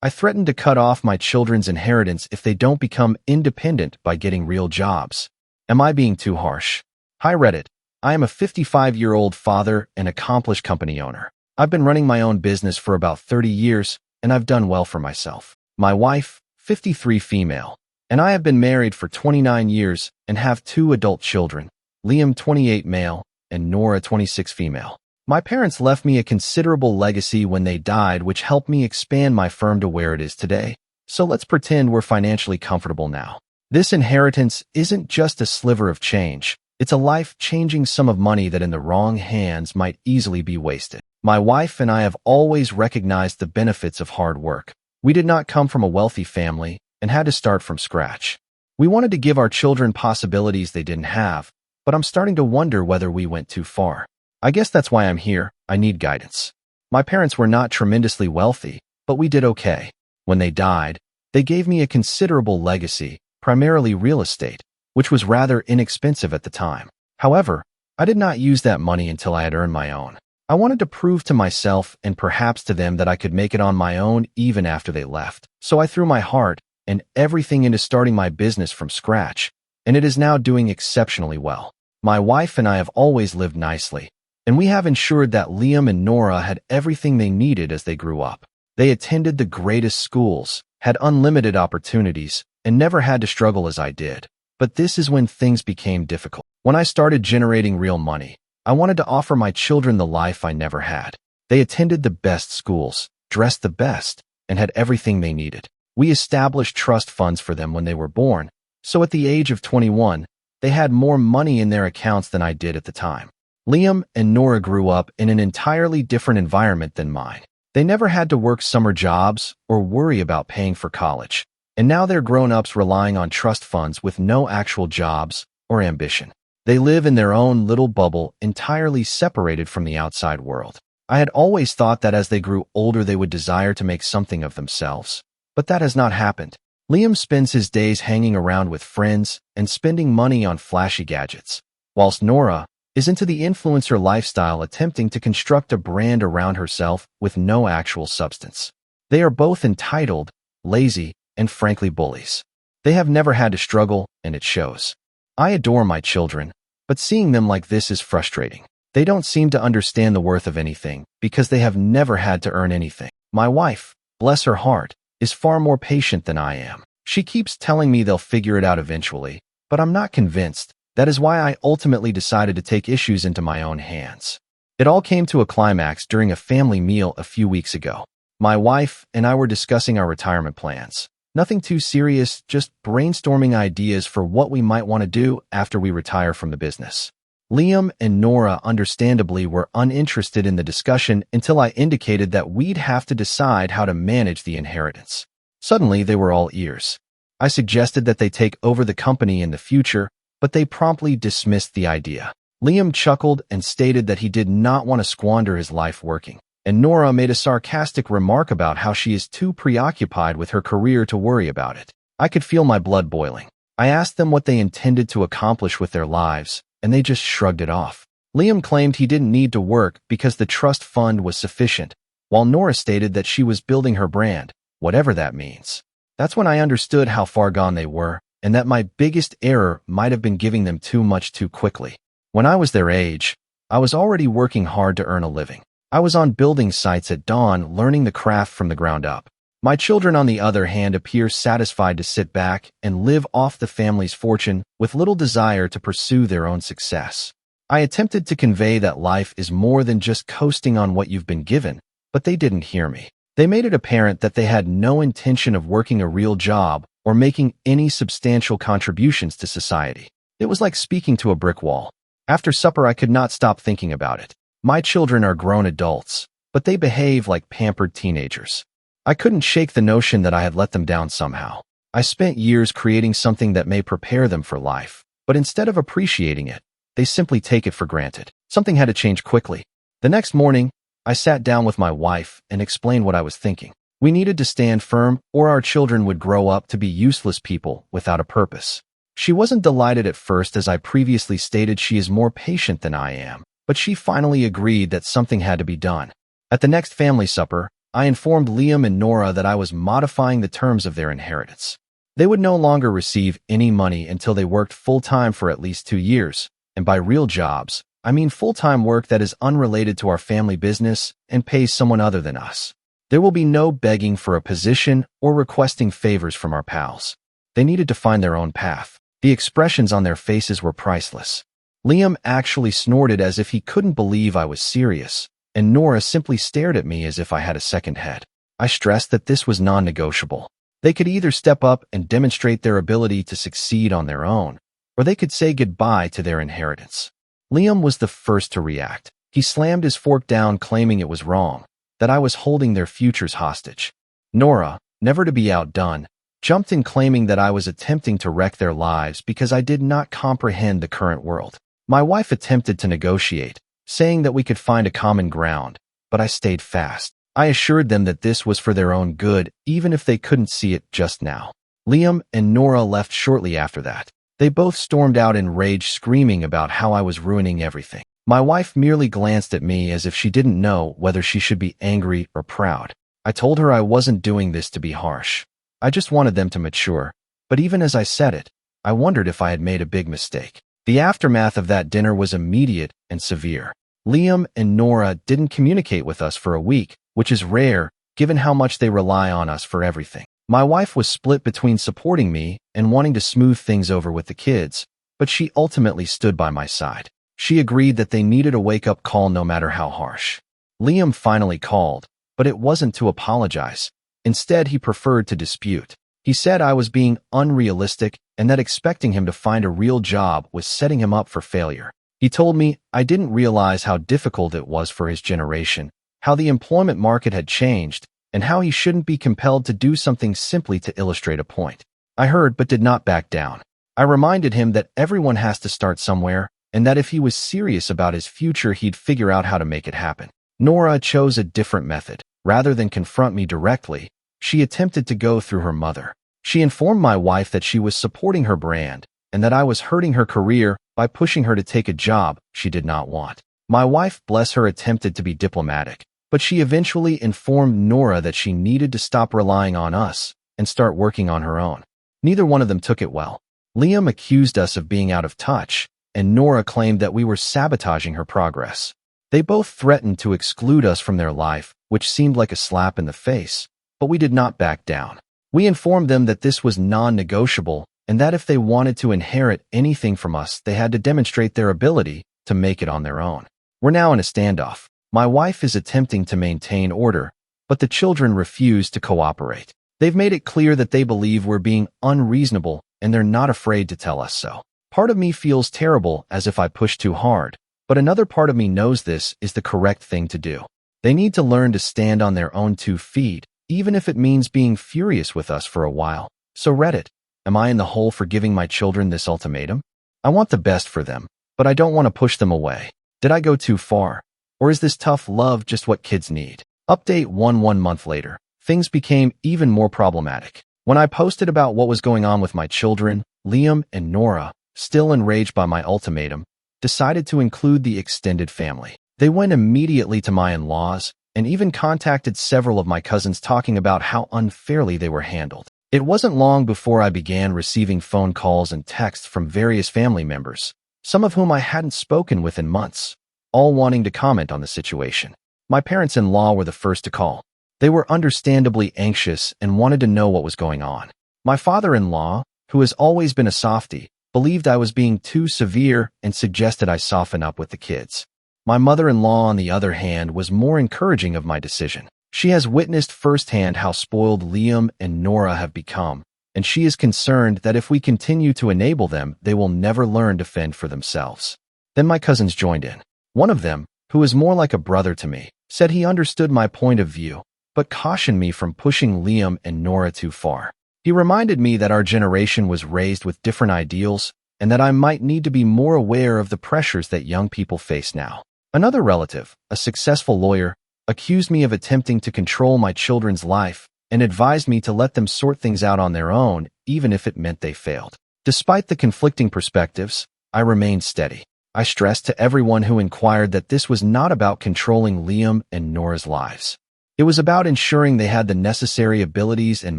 I threatened to cut off my children's inheritance if they don't become independent by getting real jobs. Am I being too harsh? Hi Reddit. I am a 55-year-old father and accomplished company owner. I've been running my own business for about 30 years, and I've done well for myself. My wife, 53 female, and I have been married for 29 years and have 2 adult children, Liam 28 male and Nora 26 female. My parents left me a considerable legacy when they died, which helped me expand my firm to where it is today. So let's pretend we're financially comfortable now. This inheritance isn't just a sliver of change. It's a life-changing sum of money that in the wrong hands might easily be wasted. My wife and I have always recognized the benefits of hard work. We did not come from a wealthy family and had to start from scratch. We wanted to give our children possibilities they didn't have, but I'm starting to wonder whether we went too far. I guess that's why I'm here. I need guidance. My parents were not tremendously wealthy, but we did okay. When they died, they gave me a considerable legacy, primarily real estate, which was rather inexpensive at the time. However, I did not use that money until I had earned my own. I wanted to prove to myself and perhaps to them that I could make it on my own even after they left. So I threw my heart and everything into starting my business from scratch, and it is now doing exceptionally well. My wife and I have always lived nicely, and we have ensured that Liam and Nora had everything they needed as they grew up. They attended the greatest schools, had unlimited opportunities, and never had to struggle as I did. But this is when things became difficult. When I started generating real money, I wanted to offer my children the life I never had. They attended the best schools, dressed the best, and had everything they needed. We established trust funds for them when they were born, so at the age of 21, they had more money in their accounts than I did at the time. Liam and Nora grew up in an entirely different environment than mine. They never had to work summer jobs or worry about paying for college, and now they're grown-ups relying on trust funds with no actual jobs or ambition. They live in their own little bubble, entirely separated from the outside world. I had always thought that as they grew older they would desire to make something of themselves, but that has not happened. Liam spends his days hanging around with friends and spending money on flashy gadgets, whilst Nora is into the influencer lifestyle, attempting to construct a brand around herself with no actual substance. They are both entitled, lazy, and frankly bullies. They have never had to struggle, and it shows. I adore my children, but seeing them like this is frustrating. They don't seem to understand the worth of anything because they have never had to earn anything. My wife, bless her heart, is far more patient than I am. She keeps telling me they'll figure it out eventually, but I'm not convinced. That is why I ultimately decided to take issues into my own hands. It all came to a climax during a family meal a few weeks ago. My wife and I were discussing our retirement plans. Nothing too serious, just brainstorming ideas for what we might want to do after we retire from the business. Liam and Nora understandably were uninterested in the discussion until I indicated that we'd have to decide how to manage the inheritance. Suddenly, they were all ears. I suggested that they take over the company in the future, but they promptly dismissed the idea. Liam chuckled and stated that he did not want to squander his life working, and Nora made a sarcastic remark about how she is too preoccupied with her career to worry about it. I could feel my blood boiling. I asked them what they intended to accomplish with their lives, and they just shrugged it off. Liam claimed he didn't need to work because the trust fund was sufficient, while Nora stated that she was building her brand, whatever that means. That's when I understood how far gone they were, and that my biggest error might have been giving them too much too quickly. When I was their age, I was already working hard to earn a living. I was on building sites at dawn, learning the craft from the ground up. My children, on the other hand, appear satisfied to sit back and live off the family's fortune with little desire to pursue their own success. I attempted to convey that life is more than just coasting on what you've been given, but they didn't hear me. They made it apparent that they had no intention of working a real job or making any substantial contributions to society. It was like speaking to a brick wall. After supper, I could not stop thinking about it. My children are grown adults, but they behave like pampered teenagers. I couldn't shake the notion that I had let them down somehow. I spent years creating something that may prepare them for life, but instead of appreciating it, they simply take it for granted. Something had to change quickly. The next morning, I sat down with my wife and explained what I was thinking. We needed to stand firm, or our children would grow up to be useless people without a purpose. She wasn't delighted at first, as I previously stated she is more patient than I am, but she finally agreed that something had to be done. At the next family supper, I informed Liam and Nora that I was modifying the terms of their inheritance. They would no longer receive any money until they worked full-time for at least 2 years, and by real jobs, I mean full-time work that is unrelated to our family business and pays someone other than us. There will be no begging for a position or requesting favors from our pals. They needed to find their own path. The expressions on their faces were priceless. Liam actually snorted as if he couldn't believe I was serious, and Nora simply stared at me as if I had a second head. I stressed that this was non-negotiable. They could either step up and demonstrate their ability to succeed on their own, or they could say goodbye to their inheritance. Liam was the first to react. He slammed his fork down, claiming it was wrong, that I was holding their futures hostage. Nora, never to be outdone, jumped in, claiming that I was attempting to wreck their lives because I did not comprehend the current world. My wife attempted to negotiate, saying that we could find a common ground, but I stayed fast. I assured them that this was for their own good, even if they couldn't see it just now. Liam and Nora left shortly after that. They both stormed out in rage, screaming about how I was ruining everything. My wife merely glanced at me as if she didn't know whether she should be angry or proud. I told her I wasn't doing this to be harsh. I just wanted them to mature. But even as I said it, I wondered if I had made a big mistake. The aftermath of that dinner was immediate and severe. Liam and Nora didn't communicate with us for a week, which is rare, given how much they rely on us for everything. My wife was split between supporting me and wanting to smooth things over with the kids, but she ultimately stood by my side. She agreed that they needed a wake-up call no matter how harsh. Liam finally called, but it wasn't to apologize. Instead, he preferred to dispute. He said I was being unrealistic and that expecting him to find a real job was setting him up for failure. He told me I didn't realize how difficult it was for his generation, how the employment market had changed, and how he shouldn't be compelled to do something simply to illustrate a point. I heard but did not back down. I reminded him that everyone has to start somewhere, and that if he was serious about his future, he'd figure out how to make it happen. Nora chose a different method. Rather than confront me directly, she attempted to go through her mother. She informed my wife that she was supporting her brand, and that I was hurting her career by pushing her to take a job she did not want. My wife, bless her, attempted to be diplomatic, but she eventually informed Nora that she needed to stop relying on us and start working on her own. Neither one of them took it well. Liam accused us of being out of touch, and Nora claimed that we were sabotaging her progress. They both threatened to exclude us from their life, which seemed like a slap in the face, but we did not back down. We informed them that this was non-negotiable and that if they wanted to inherit anything from us, they had to demonstrate their ability to make it on their own. We're now in a standoff. My wife is attempting to maintain order, but the children refuse to cooperate. They've made it clear that they believe we're being unreasonable, and they're not afraid to tell us so. Part of me feels terrible, as if I pushed too hard, but another part of me knows this is the correct thing to do. They need to learn to stand on their own 2 feet, even if it means being furious with us for a while. So Reddit, am I in the hole for giving my children this ultimatum? I want the best for them, but I don't want to push them away. Did I go too far? Or is this tough love just what kids need? Update 1 month later. Things became even more problematic. When I posted about what was going on with my children, Liam and Nora, still enraged by my ultimatum, decided to include the extended family. They went immediately to my in-laws and even contacted several of my cousins, talking about how unfairly they were handled. It wasn't long before I began receiving phone calls and texts from various family members, some of whom I hadn't spoken with in months, all wanting to comment on the situation. My parents-in-law were the first to call. They were understandably anxious and wanted to know what was going on. My father-in-law, who has always been a softie, believed I was being too severe and suggested I soften up with the kids. My mother-in-law, on the other hand, was more encouraging of my decision. She has witnessed firsthand how spoiled Liam and Nora have become, and she is concerned that if we continue to enable them, they will never learn to fend for themselves. Then my cousins joined in. One of them, who is more like a brother to me, said he understood my point of view, but cautioned me from pushing Liam and Nora too far. He reminded me that our generation was raised with different ideals and that I might need to be more aware of the pressures that young people face now. Another relative, a successful lawyer, accused me of attempting to control my children's life and advised me to let them sort things out on their own, even if it meant they failed. Despite the conflicting perspectives, I remained steady. I stressed to everyone who inquired that this was not about controlling Liam and Nora's lives. It was about ensuring they had the necessary abilities and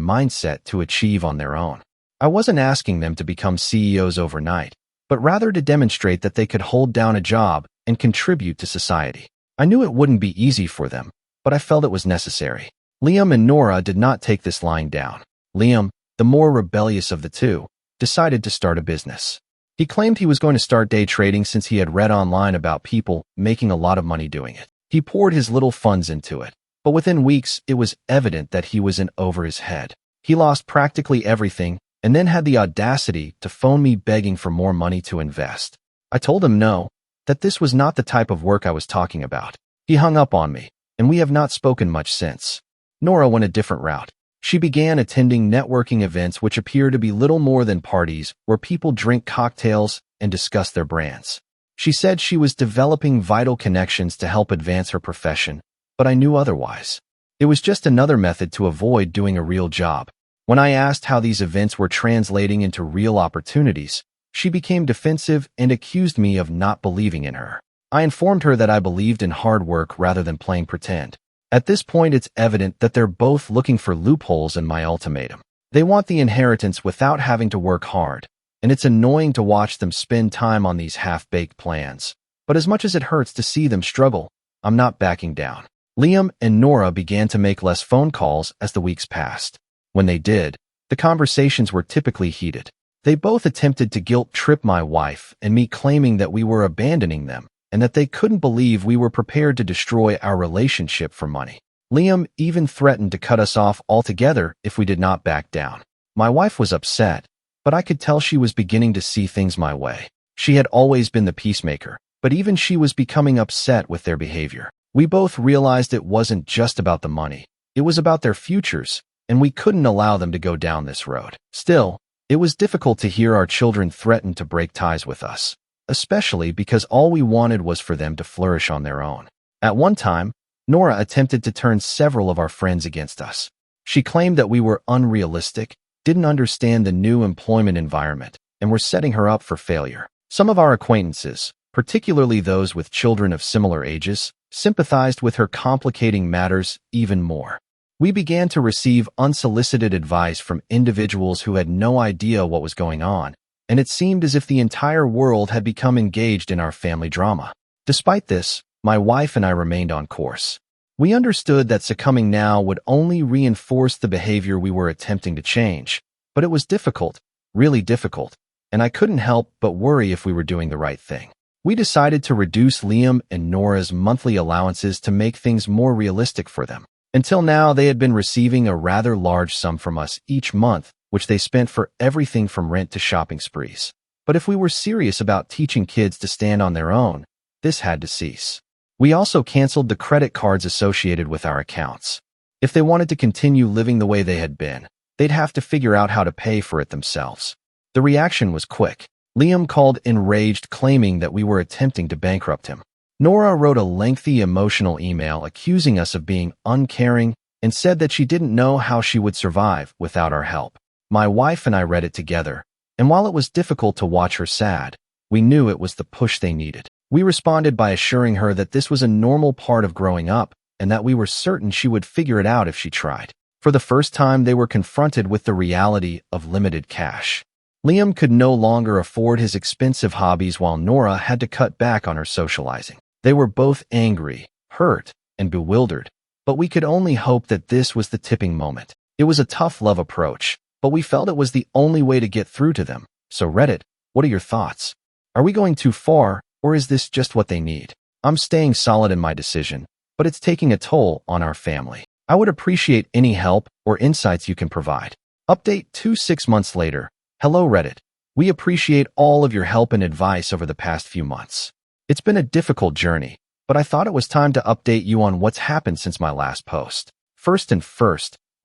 mindset to achieve on their own. I wasn't asking them to become CEOs overnight, but rather to demonstrate that they could hold down a job and contribute to society. I knew it wouldn't be easy for them, but I felt it was necessary. Liam and Nora did not take this lying down. Liam, the more rebellious of the two, decided to start a business. He claimed he was going to start day trading since he had read online about people making a lot of money doing it. He poured his little funds into it, but within weeks it was evident that he was in over his head. He lost practically everything and then had the audacity to phone me begging for more money to invest. I told him no, that this was not the type of work I was talking about. He hung up on me, and we have not spoken much since. Nora went a different route. She began attending networking events which appear to be little more than parties where people drink cocktails and discuss their brands. She said she was developing vital connections to help advance her profession, but I knew otherwise. It was just another method to avoid doing a real job. When I asked how these events were translating into real opportunities, she became defensive and accused me of not believing in her. I informed her that I believed in hard work rather than playing pretend. At this point, it's evident that they're both looking for loopholes in my ultimatum. They want the inheritance without having to work hard, and it's annoying to watch them spend time on these half-baked plans. But as much as it hurts to see them struggle, I'm not backing down. Liam and Nora began to make less phone calls as the weeks passed. When they did, the conversations were typically heated. They both attempted to guilt-trip my wife and me, claiming that we were abandoning them and that they couldn't believe we were prepared to destroy our relationship for money. Liam even threatened to cut us off altogether if we did not back down. My wife was upset, but I could tell she was beginning to see things my way. She had always been the peacemaker, but even she was becoming upset with their behavior. We both realized it wasn't just about the money. It was about their futures, and we couldn't allow them to go down this road. Still, it was difficult to hear our children threaten to break ties with us, especially because all we wanted was for them to flourish on their own. At one time, Nora attempted to turn several of our friends against us. She claimed that we were unrealistic, didn't understand the new employment environment, and were setting her up for failure. Some of our acquaintances, particularly those with children of similar ages, sympathized with her, complicating matters even more. We began to receive unsolicited advice from individuals who had no idea what was going on, and it seemed as if the entire world had become engaged in our family drama. Despite this, my wife and I remained on course. We understood that succumbing now would only reinforce the behavior we were attempting to change, but it was difficult, really difficult, and I couldn't help but worry if we were doing the right thing. We decided to reduce Liam and Nora's monthly allowances to make things more realistic for them. Until now, they had been receiving a rather large sum from us each month, which they spent for everything from rent to shopping sprees. But if we were serious about teaching kids to stand on their own, this had to cease. We also canceled the credit cards associated with our accounts. If they wanted to continue living the way they had been, they'd have to figure out how to pay for it themselves. The reaction was quick. Liam called enraged, claiming that we were attempting to bankrupt him. Nora wrote a lengthy emotional email accusing us of being uncaring and said that she didn't know how she would survive without our help. My wife and I read it together, and while it was difficult to watch her sad, we knew it was the push they needed. We responded by assuring her that this was a normal part of growing up and that we were certain she would figure it out if she tried. For the first time, they were confronted with the reality of limited cash. Liam could no longer afford his expensive hobbies while Nora had to cut back on her socializing. They were both angry, hurt, and bewildered, but we could only hope that this was the tipping moment. It was a tough love approach, but we felt it was the only way to get through to them. So Reddit, what are your thoughts? Are we going too far, or is this just what they need? I'm staying solid in my decision, but it's taking a toll on our family. I would appreciate any help or insights you can provide. Update 6 months later. Hello Reddit. We appreciate all of your help and advice over the past few months. It's been a difficult journey, but I thought it was time to update you on what's happened since my last post. First,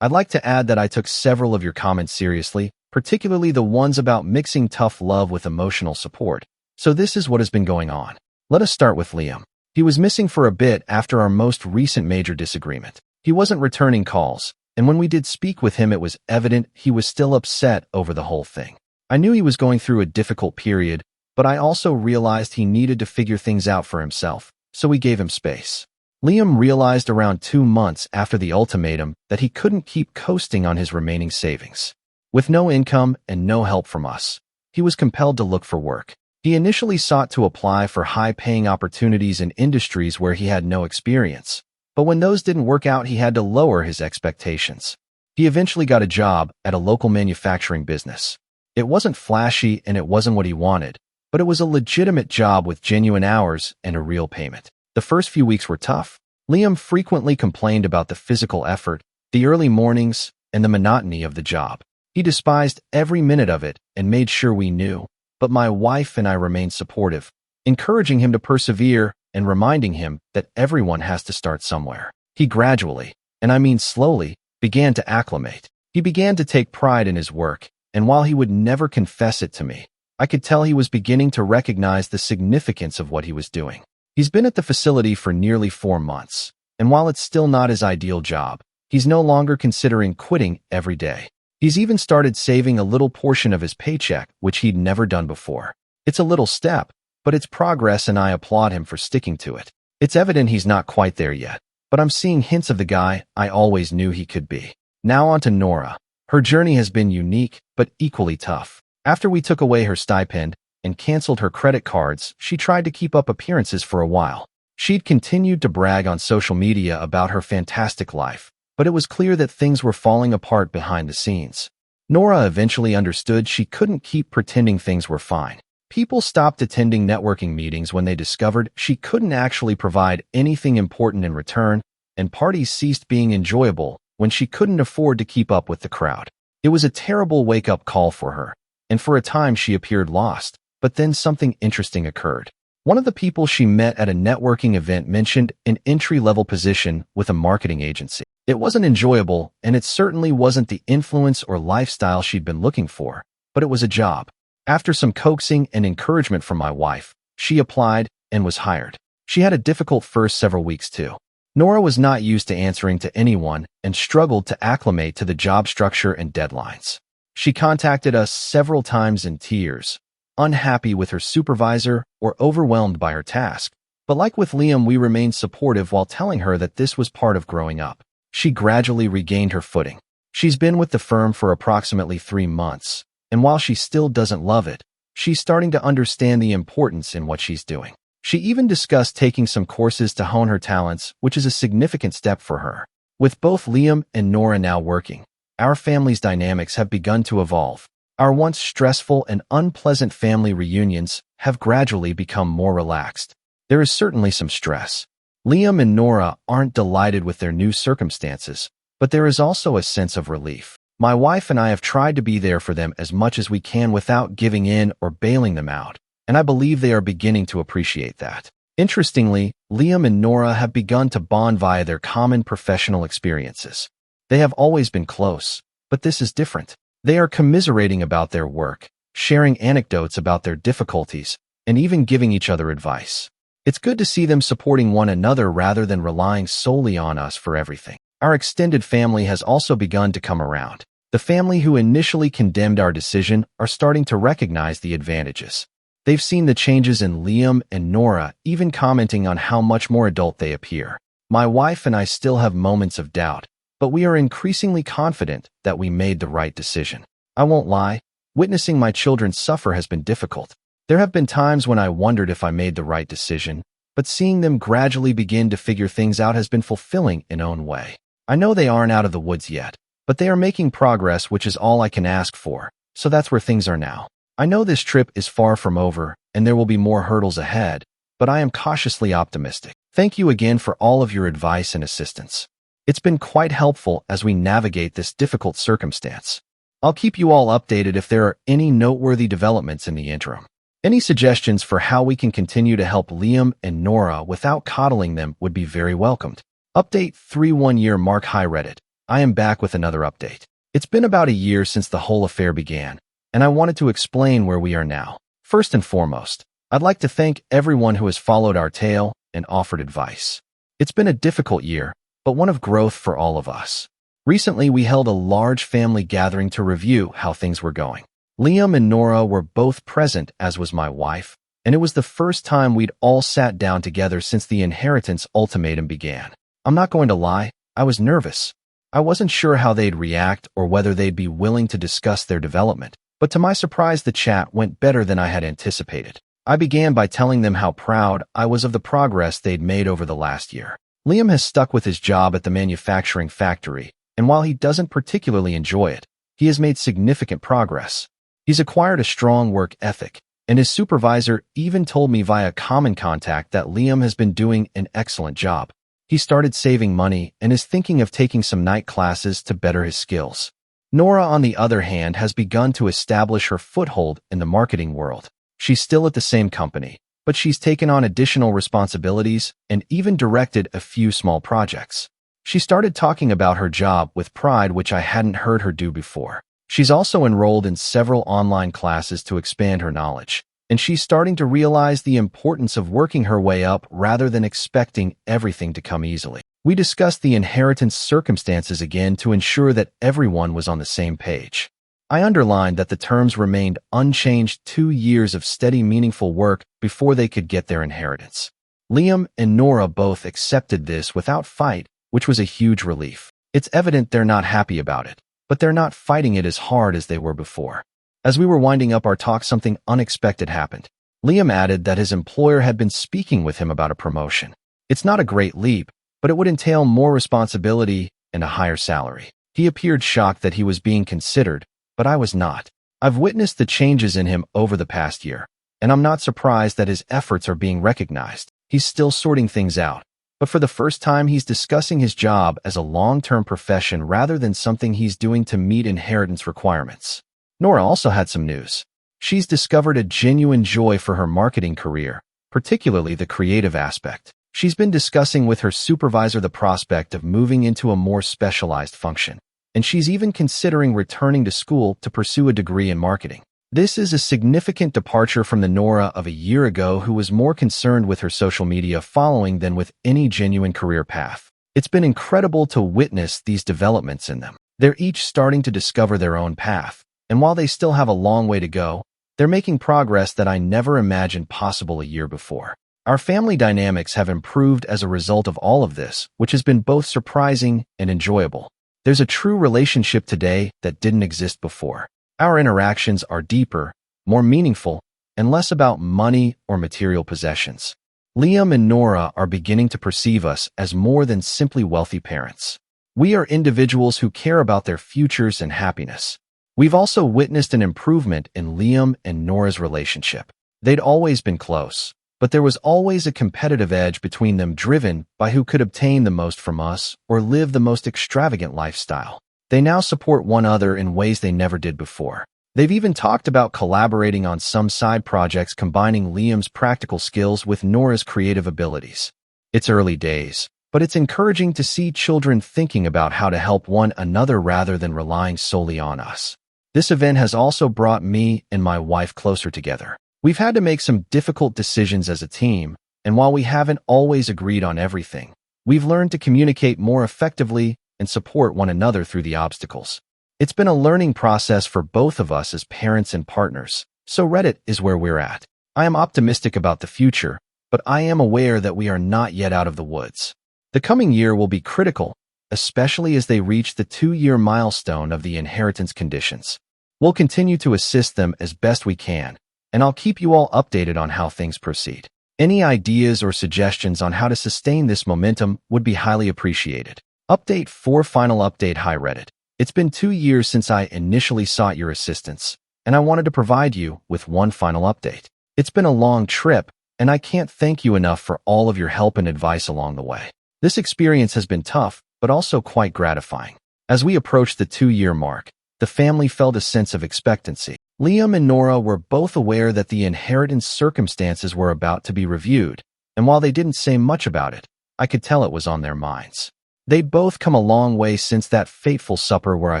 I'd like to add that I took several of your comments seriously, particularly the ones about mixing tough love with emotional support. So this is what has been going on. Let us start with Liam. He was missing for a bit after our most recent major disagreement. He wasn't returning calls, and when we did speak with him, it was evident he was still upset over the whole thing. I knew he was going through a difficult period, but I also realized he needed to figure things out for himself, so we gave him space. Liam realized around 2 months after the ultimatum that he couldn't keep coasting on his remaining savings. With no income and no help from us, he was compelled to look for work. He initially sought to apply for high-paying opportunities in industries where he had no experience, but when those didn't work out, he had to lower his expectations. He eventually got a job at a local manufacturing business. It wasn't flashy and it wasn't what he wanted, but it was a legitimate job with genuine hours and a real payment. The first few weeks were tough. Liam frequently complained about the physical effort, the early mornings, and the monotony of the job. He despised every minute of it and made sure we knew, but my wife and I remained supportive, encouraging him to persevere and reminding him that everyone has to start somewhere. He gradually, and I mean slowly, began to acclimate. He began to take pride in his work, and while he would never confess it to me, I could tell he was beginning to recognize the significance of what he was doing. He's been at the facility for nearly 4 months, and while it's still not his ideal job, he's no longer considering quitting every day. He's even started saving a little portion of his paycheck, which he'd never done before. It's a little step, but it's progress, and I applaud him for sticking to it. It's evident he's not quite there yet, but I'm seeing hints of the guy I always knew he could be. Now on to Nora. Her journey has been unique, but equally tough. After we took away her stipend and canceled her credit cards, she tried to keep up appearances for a while. She'd continued to brag on social media about her fantastic life, but it was clear that things were falling apart behind the scenes. Nora eventually understood she couldn't keep pretending things were fine. People stopped attending networking meetings when they discovered she couldn't actually provide anything important in return, and parties ceased being enjoyable when she couldn't afford to keep up with the crowd. It was a terrible wake-up call for her, and for a time she appeared lost, but then something interesting occurred. One of the people she met at a networking event mentioned an entry-level position with a marketing agency. It wasn't enjoyable, and it certainly wasn't the influence or lifestyle she'd been looking for, but it was a job. After some coaxing and encouragement from my wife, she applied and was hired. She had a difficult first several weeks too. Nora was not used to answering to anyone and struggled to acclimate to the job structure and deadlines. She contacted us several times in tears, unhappy with her supervisor or overwhelmed by her task. But like with Liam, we remained supportive while telling her that this was part of growing up. She gradually regained her footing. She's been with the firm for approximately 3 months, and while she still doesn't love it, she's starting to understand the importance in what she's doing. She even discussed taking some courses to hone her talents, which is a significant step for her. With both Liam and Nora now working, our family's dynamics have begun to evolve. Our once stressful and unpleasant family reunions have gradually become more relaxed. There is certainly some stress. Liam and Nora aren't delighted with their new circumstances, but there is also a sense of relief. My wife and I have tried to be there for them as much as we can without giving in or bailing them out, and I believe they are beginning to appreciate that. Interestingly, Liam and Nora have begun to bond via their common professional experiences. They have always been close, but this is different. They are commiserating about their work, sharing anecdotes about their difficulties, and even giving each other advice. It's good to see them supporting one another rather than relying solely on us for everything. Our extended family has also begun to come around. The family who initially condemned our decision are starting to recognize the advantages. They've seen the changes in Liam and Nora, even commenting on how much more adult they appear. My wife and I still have moments of doubt, but we are increasingly confident that we made the right decision. I won't lie, witnessing my children suffer has been difficult. There have been times when I wondered if I made the right decision, but seeing them gradually begin to figure things out has been fulfilling in own way. I know they aren't out of the woods yet, but they are making progress, which is all I can ask for, so that's where things are now. I know this trip is far from over, and there will be more hurdles ahead, but I am cautiously optimistic. Thank you again for all of your advice and assistance. It's been quite helpful as we navigate this difficult circumstance. I'll keep you all updated if there are any noteworthy developments in the interim. Any suggestions for how we can continue to help Liam and Nora without coddling them would be very welcomed. Update 3-1-year mark. Hi Reddit. I am back with another update. It's been about a year since the whole affair began, and I wanted to explain where we are now. First and foremost, I'd like to thank everyone who has followed our tale and offered advice. It's been a difficult year, but one of growth for all of us. Recently, we held a large family gathering to review how things were going. Liam and Nora were both present, as was my wife, and it was the first time we'd all sat down together since the inheritance ultimatum began. I'm not going to lie, I was nervous. I wasn't sure how they'd react or whether they'd be willing to discuss their development, but to my surprise, the chat went better than I had anticipated. I began by telling them how proud I was of the progress they'd made over the last year. Liam has stuck with his job at the manufacturing factory, and while he doesn't particularly enjoy it, he has made significant progress. He's acquired a strong work ethic, and his supervisor even told me via common contact that Liam has been doing an excellent job. He started saving money and is thinking of taking some night classes to better his skills. Nora, on the other hand, has begun to establish her foothold in the marketing world. She's still at the same company, but she's taken on additional responsibilities and even directed a few small projects. She started talking about her job with pride, which I hadn't heard her do before. She's also enrolled in several online classes to expand her knowledge, and she's starting to realize the importance of working her way up rather than expecting everything to come easily. We discussed the inheritance circumstances again to ensure that everyone was on the same page. I underlined that the terms remained unchanged: 2 years of steady, meaningful work before they could get their inheritance. Liam and Nora both accepted this without fight, which was a huge relief. It's evident they're not happy about it, but they're not fighting it as hard as they were before. As we were winding up our talk, something unexpected happened. Liam added that his employer had been speaking with him about a promotion. It's not a great leap, but it would entail more responsibility and a higher salary. He appeared shocked that he was being considered, but I was not. I've witnessed the changes in him over the past year, and I'm not surprised that his efforts are being recognized. He's still sorting things out, but for the first time, he's discussing his job as a long-term profession rather than something he's doing to meet inheritance requirements. Nora also had some news. She's discovered a genuine joy for her marketing career, particularly the creative aspect. She's been discussing with her supervisor the prospect of moving into a more specialized function, and she's even considering returning to school to pursue a degree in marketing. This is a significant departure from the Nora of a year ago, who was more concerned with her social media following than with any genuine career path. It's been incredible to witness these developments in them. They're each starting to discover their own path, and while they still have a long way to go, they're making progress that I never imagined possible a year before. Our family dynamics have improved as a result of all of this, which has been both surprising and enjoyable. There's a true relationship today that didn't exist before. Our interactions are deeper, more meaningful, and less about money or material possessions. Liam and Nora are beginning to perceive us as more than simply wealthy parents. We are individuals who care about their futures and happiness. We've also witnessed an improvement in Liam and Nora's relationship. They'd always been close, but there was always a competitive edge between them, driven by who could obtain the most from us or live the most extravagant lifestyle. They now support one another in ways they never did before. They've even talked about collaborating on some side projects, combining Liam's practical skills with Nora's creative abilities. It's early days, but it's encouraging to see children thinking about how to help one another rather than relying solely on us. This event has also brought me and my wife closer together. We've had to make some difficult decisions as a team, and while we haven't always agreed on everything, we've learned to communicate more effectively and support one another through the obstacles. It's been a learning process for both of us as parents and partners, so Reddit is where we're at. I am optimistic about the future, but I am aware that we are not yet out of the woods. The coming year will be critical, especially as they reach the 2-year milestone of the inheritance conditions. We'll continue to assist them as best we can, and I'll keep you all updated on how things proceed. Any ideas or suggestions on how to sustain this momentum would be highly appreciated. Update 4. Final update. Hi Reddit. It's been 2 years since I initially sought your assistance, and I wanted to provide you with one final update. It's been a long trip, and I can't thank you enough for all of your help and advice along the way. This experience has been tough, but also quite gratifying. As we approached the 2-year mark, the family felt a sense of expectancy. Liam and Nora were both aware that the inheritance circumstances were about to be reviewed, and while they didn't say much about it, I could tell it was on their minds. They'd both come a long way since that fateful supper where I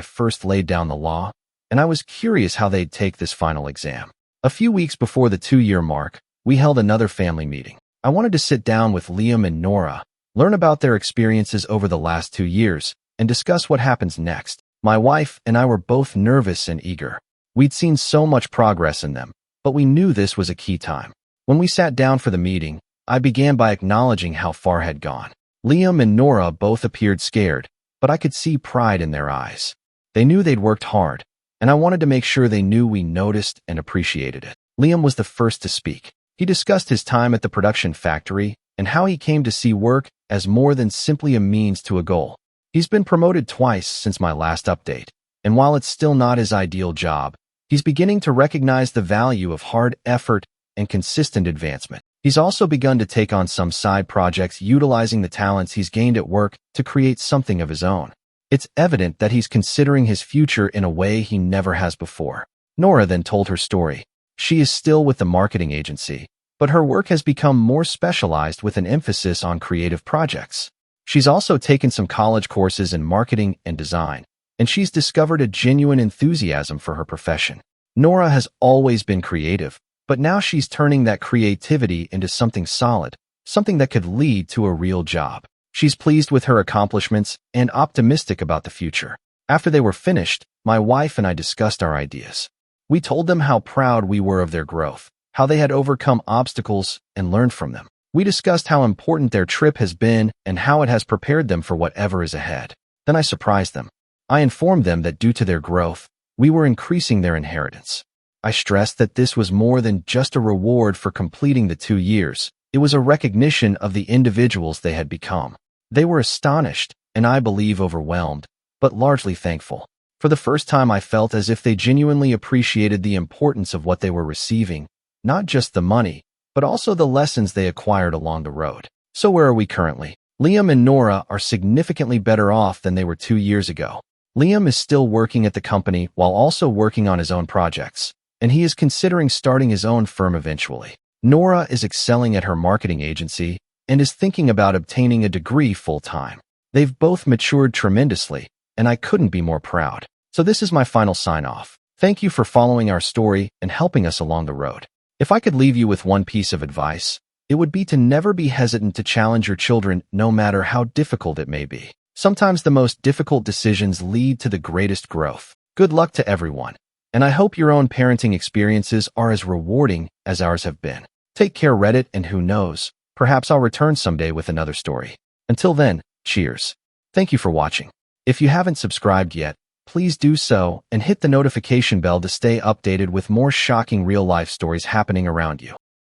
first laid down the law, and I was curious how they'd take this final exam. A few weeks before the 2-year mark, we held another family meeting. I wanted to sit down with Liam and Nora, learn about their experiences over the last 2 years, and discuss what happens next. My wife and I were both nervous and eager. We'd seen so much progress in them, but we knew this was a key time. When we sat down for the meeting, I began by acknowledging how far had gone. Liam and Nora both appeared scared, but I could see pride in their eyes. They knew they'd worked hard, and I wanted to make sure they knew we noticed and appreciated it. Liam was the first to speak. He discussed his time at the production factory and how he came to see work as more than simply a means to a goal. He's been promoted twice since my last update, and while it's still not his ideal job, he's beginning to recognize the value of hard effort and consistent advancement. He's also begun to take on some side projects utilizing the talents he's gained at work to create something of his own. It's evident that he's considering his future in a way he never has before. Nora then told her story. She is still with the marketing agency, but her work has become more specialized with an emphasis on creative projects. She's also taken some college courses in marketing and design, and she's discovered a genuine enthusiasm for her profession. Nora has always been creative, but now she's turning that creativity into something solid, something that could lead to a real job. She's pleased with her accomplishments and optimistic about the future. After they were finished, my wife and I discussed our ideas. We told them how proud we were of their growth, how they had overcome obstacles and learned from them. We discussed how important their trip has been and how it has prepared them for whatever is ahead. Then I surprised them. I informed them that due to their growth, we were increasing their inheritance. I stressed that this was more than just a reward for completing the 2 years. It was a recognition of the individuals they had become. They were astonished, and I believe overwhelmed, but largely thankful. For the first time, I felt as if they genuinely appreciated the importance of what they were receiving, not just the money, but also the lessons they acquired along the road. So where are we currently? Liam and Nora are significantly better off than they were 2 years ago. Liam is still working at the company while also working on his own projects, and he is considering starting his own firm eventually. Nora is excelling at her marketing agency and is thinking about obtaining a degree full-time. They've both matured tremendously, and I couldn't be more proud. So this is my final sign-off. Thank you for following our story and helping us along the road. If I could leave you with one piece of advice, it would be to never be hesitant to challenge your children no matter how difficult it may be. Sometimes the most difficult decisions lead to the greatest growth. Good luck to everyone, and I hope your own parenting experiences are as rewarding as ours have been. Take care, Reddit, and who knows, perhaps I'll return someday with another story. Until then, cheers. Thank you for watching. If you haven't subscribed yet, please do so and hit the notification bell to stay updated with more shocking real-life stories happening around you.